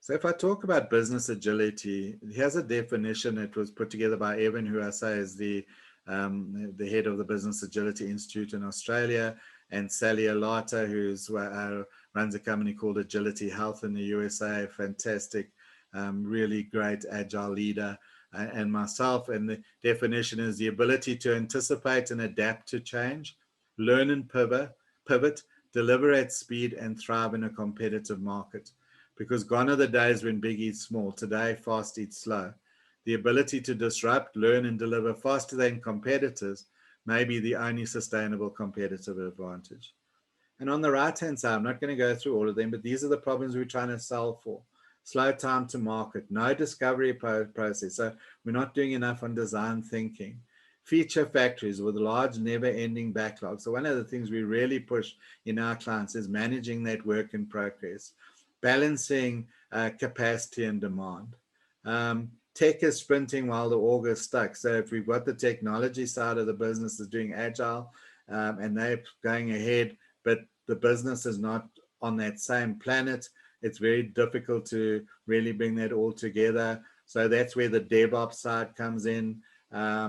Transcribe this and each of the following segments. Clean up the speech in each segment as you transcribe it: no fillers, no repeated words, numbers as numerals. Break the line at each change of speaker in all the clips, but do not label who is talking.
So if I talk about business agility, here's a definition. It was put together by Evan, who I say is the head of the Business Agility Institute in Australia, and Sally Alata, who's runs a company called Agility Health in the USA. Fantastic, really great agile leader, and myself. And the definition is the ability to anticipate and adapt to change, learn and pivot, deliver at speed, and thrive in a competitive market. Because gone are the days when big eats small. Today, fast eats slow. The ability to disrupt, learn, and deliver faster than competitors may be the only sustainable competitive advantage. And on the right-hand side, I'm not going to go through all of them, but these are the problems we're trying to solve for. Slow time to market, no discovery process. So we're not doing enough on design thinking. Feature factories with large, never-ending backlogs. So one of the things we really push in our clients is managing that work in progress, balancing capacity and demand. Tech is sprinting while the org is stuck. So if we've got the technology side of the business is doing agile, and they're going ahead, but the business is not on that same planet, it's very difficult to really bring that all together. So that's where the DevOps side comes in. Yeah,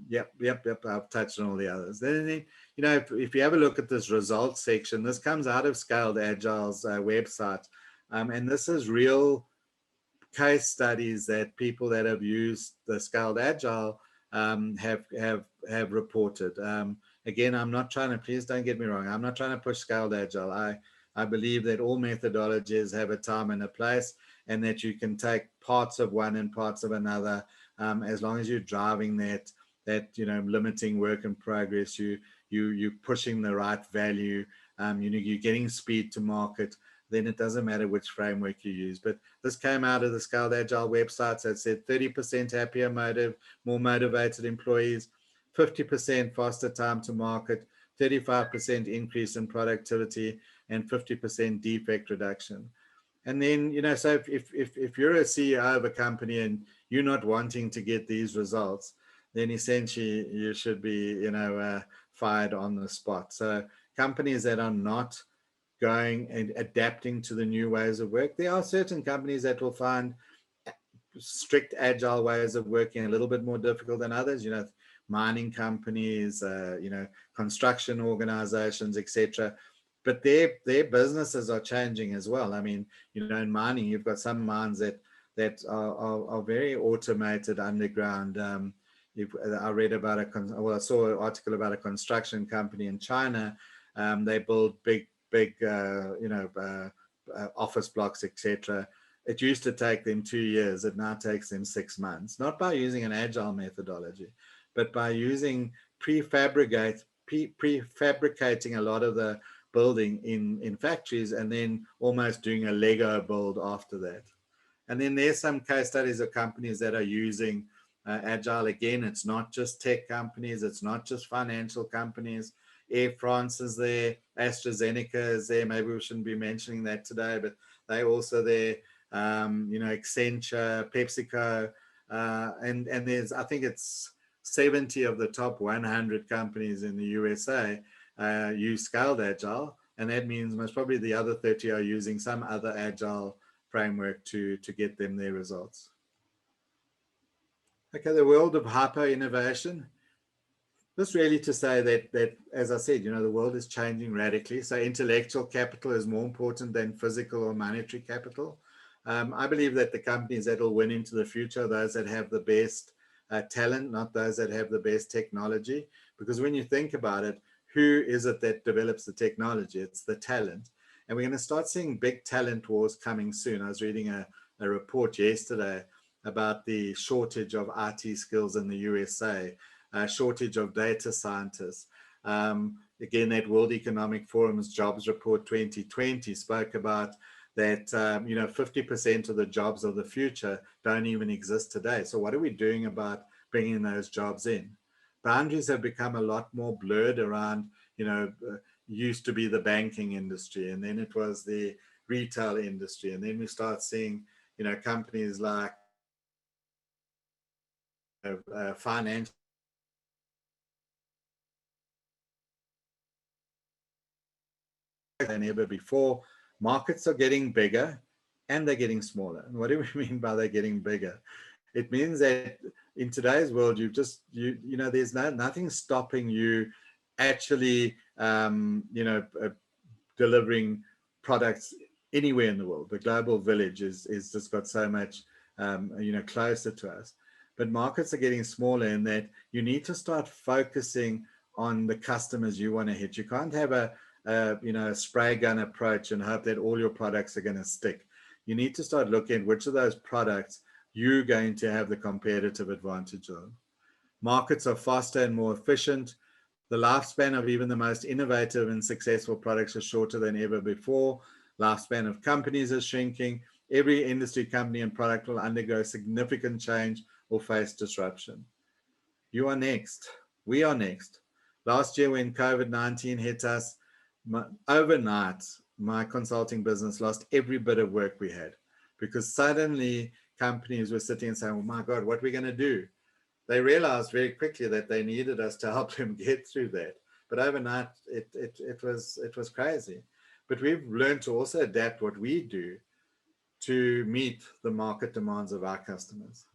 yep. I've touched on all the others. Then, if you have a look at this results section, this comes out of Scaled Agile's website, and this is real case studies that people that have used the Scaled Agile have reported. Again, I'm not trying to, please don't get me wrong, I'm not trying to push Scaled Agile. I believe that all methodologies have a time and a place, and that you can take parts of one and parts of another, as long as you're driving that limiting work in progress, you're pushing the right value, you're getting speed to market, then it doesn't matter which framework you use. But this came out of the Scaled Agile website. So it said 30% happier, more motivated employees, 50% faster time to market, 35% increase in productivity, and 50% defect reduction. And then, so if you're a CEO of a company and you're not wanting to get these results, then essentially you should be, fired on the spot. So companies that are not going and adapting to the new ways of work, there are certain companies that will find strict agile ways of working a little bit more difficult than others, mining companies, construction organizations, etc. But their businesses are changing as well. I mean, in mining, you've got some mines that are very automated underground. I read about I saw an article about a construction company in China. They build big office blocks, etc. It used to take them 2 years. It now takes them 6 months, not by using an agile methodology, but by using prefabricating a lot of the building in factories, and then almost doing a Lego build after that. And then there's some case studies of companies that are using agile. Again, it's not just tech companies, it's not just financial companies. Air France is there, AstraZeneca is there. Maybe we shouldn't be mentioning that today, but they also there. Accenture, PepsiCo, and there's, I think it's 70 of the top 100 companies in the USA use Scaled Agile, and that means most probably the other 30 are using some other agile framework to get them their results. Okay, the world of hyper innovation. This really to say that as I said, the world is changing radically. So intellectual capital is more important than physical or monetary capital. I believe that the companies that will win into the future are those that have the best talent, not those that have the best technology. Because when you think about it, who is it that develops the technology? It's the talent. And we're going to start seeing big talent wars coming soon. I was reading a report yesterday about the shortage of IT skills in the USA, shortage of data scientists. Again, that World Economic Forum's Jobs Report 2020 spoke about that 50% of the jobs of the future don't even exist today. So what are we doing about bringing those jobs in? Boundaries have become a lot more blurred around, used to be the banking industry, and then it was the retail industry, and then we start seeing, companies like finance than ever before. Markets are getting bigger and they're getting smaller. And what do we mean by they're getting bigger? It means that in today's world, there's nothing stopping you actually, delivering products anywhere in the world. The global village is just got so much, closer to us. But markets are getting smaller in that you need to start focusing on the customers you want to hit. You can't have a spray gun approach and hope that all your products are going to stick. You need to start looking at which of those products you're going to have the competitive advantage on. Markets are faster and more efficient. The lifespan of even the most innovative and successful products is shorter than ever before. Lifespan of companies is shrinking. Every industry, company, and product will undergo significant change or face disruption. You are next. We are next. Last year, when COVID-19 hit us, overnight, my consulting business lost every bit of work we had, because suddenly companies were sitting and saying, oh my God, what are we going to do? They realized very quickly that they needed us to help them get through that. But overnight, it was crazy. But we've learned to also adapt what we do to meet the market demands of our customers.